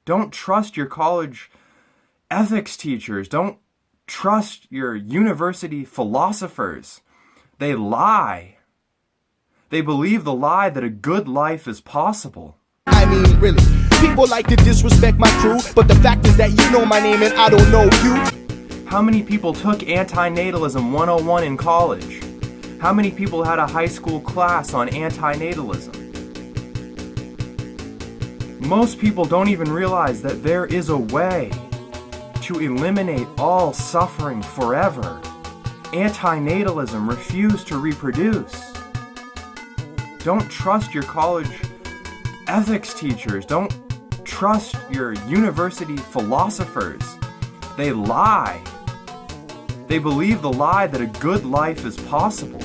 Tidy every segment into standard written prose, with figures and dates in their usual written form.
Don't trust your college ethics teachers. Don't trust your university philosophers. They lie. They believe the lie that a good life is possible. I mean, really, people like to disrespect my crew, but the fact is that you know my name and I don't know you. How many people took anti-natalism 101 in college? How many people had a high school class on anti-natalism? Most people don't even realize that there is a way to eliminate all suffering forever. Anti-natalism refused to reproduce. Don't trust your college ethics teachers. Don't trust your university philosophers. They lie. They believe the lie that a good life is possible.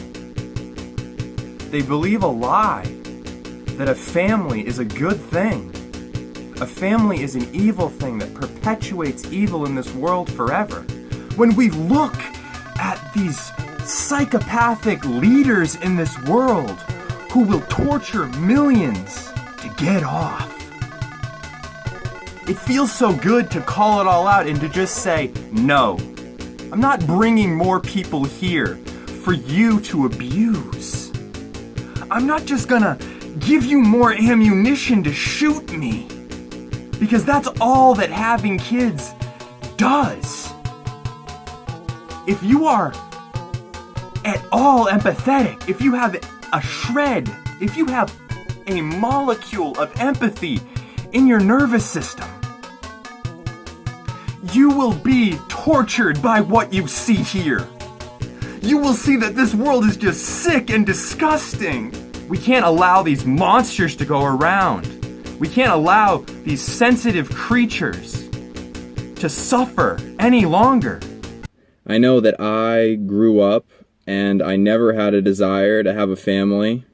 They believe a lie that a family is a good thing. A family is an evil thing that perpetuates evil in this world forever. When we look at these psychopathic leaders in this world who will torture millions to get off, it feels so good to call it all out and to just say, no, I'm not bringing more people here for you to abuse. I'm not just gonna give you more ammunition to shoot me, because that's all that having kids does. If you are at all empathetic, if you have a shred, if you have a molecule of empathy in your nervous system, you will be tortured by what you see here. You will see that this world is just sick and disgusting. We can't allow these monsters to go around. We can't allow these sensitive creatures to suffer any longer. I know that I grew up and I never had a desire to have a family.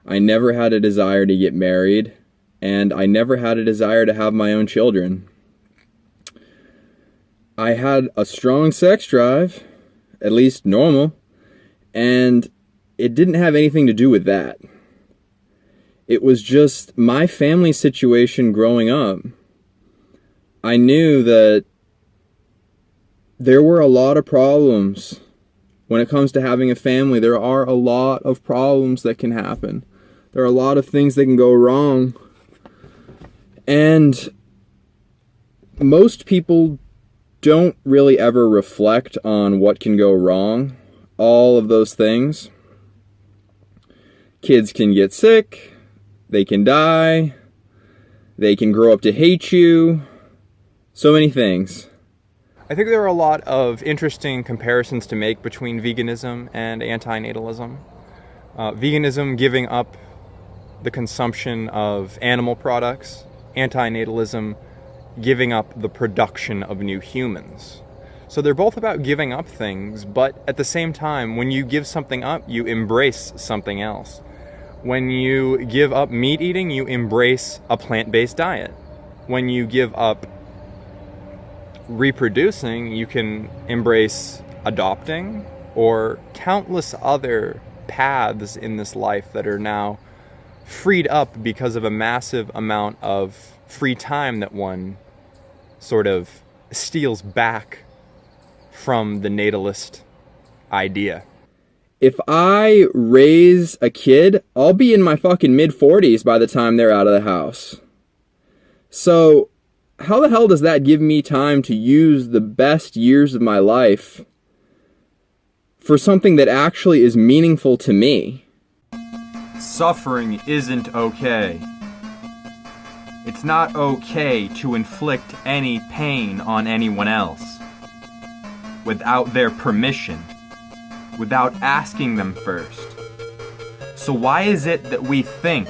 I never had a desire to get married, and I never had a desire to have my own children. I had a strong sex drive, at least normal, and it didn't have anything to do with that. It was just my family situation growing up. I knew that there were a lot of problems. When it comes to having a family, there are a lot of problems that can happen. There are a lot of things that can go wrong. And most people don't really ever reflect on what can go wrong. All of those things. Kids can get sick. They can die. They can grow up to hate you. So many things. I think there are a lot of interesting comparisons to make between veganism and anti-natalism. Veganism giving up the consumption of animal products. Anti-natalism giving up the production of new humans. So they're both about giving up things, but at the same time, when you give something up, you embrace something else. When you give up meat eating, you embrace a plant-based diet. When you give up reproducing, you can embrace adopting or countless other paths in this life that are now freed up because of a massive amount of free time that one sort of steals back from the natalist idea. If I raise a kid, I'll be in my fucking mid-40s by the time they're out of the house. So, how the hell does that give me time to use the best years of my life for something that actually is meaningful to me? Suffering isn't okay. It's not okay to inflict any pain on anyone else without their permission, without asking them first. So why is it that we think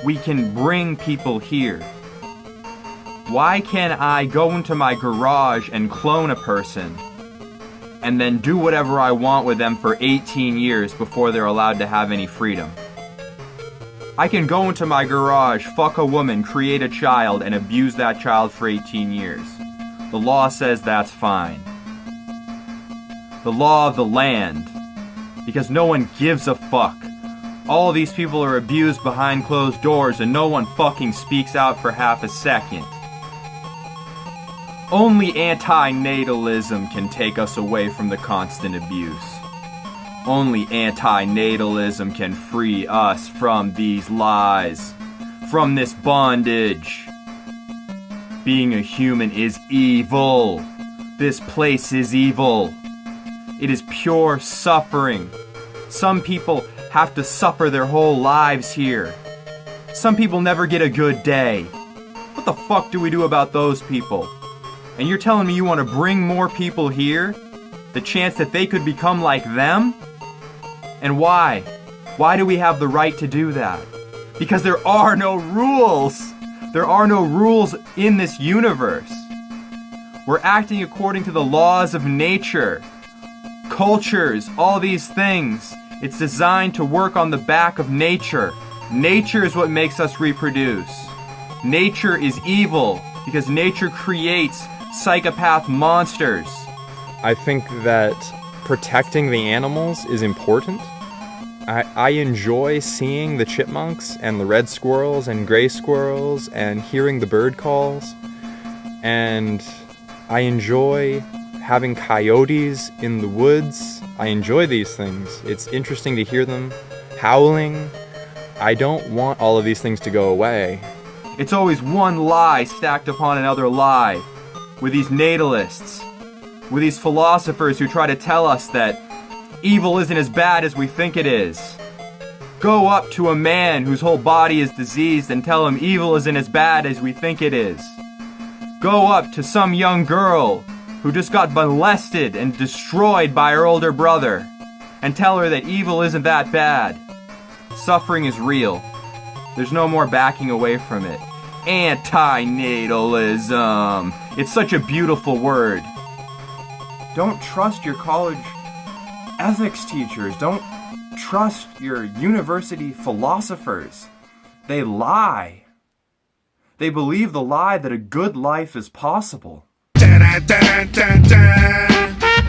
we can bring people here? Why can't I go into my garage and clone a person and then do whatever I want with them for 18 years before they're allowed to have any freedom? I can go into my garage, fuck a woman, create a child, and abuse that child for 18 years. The law says that's fine. The law of the land. Because no one gives a fuck. All these people are abused behind closed doors and no one fucking speaks out for half a second. Only anti-natalism can take us away from the constant abuse. Only anti-natalism can free us from these lies, from this bondage. Being a human is evil. This place is evil. It is pure suffering. Some people have to suffer their whole lives here. Some people never get a good day. What the fuck do we do about those people? And you're telling me you want to bring more people here? The chance that they could become like them? And why? Why do we have the right to do that? Because there are no rules. There are no rules in this universe. We're acting according to the laws of nature, cultures, all these things. It's designed to work on the back of nature. Nature is what makes us reproduce. Nature is evil because nature creates psychopath monsters. I think that protecting the animals is important. I enjoy seeing the chipmunks and the red squirrels and gray squirrels and hearing the bird calls. And I enjoy having coyotes in the woods. I enjoy these things. It's interesting to hear them howling. I don't want all of these things to go away. It's always one lie stacked upon another lie. With these natalists, with these philosophers who try to tell us that evil isn't as bad as we think it is. Go up to a man whose whole body is diseased and tell him evil isn't as bad as we think it is. Go up to some young girl who just got molested and destroyed by her older brother and tell her that evil isn't that bad. Suffering is real. There's no more backing away from it. Anti-natalism. It's such a beautiful word. Don't trust your college ethics teachers. Don't trust your university philosophers. They lie. They believe the lie that a good life is possible. Dun, dun, dun, dun.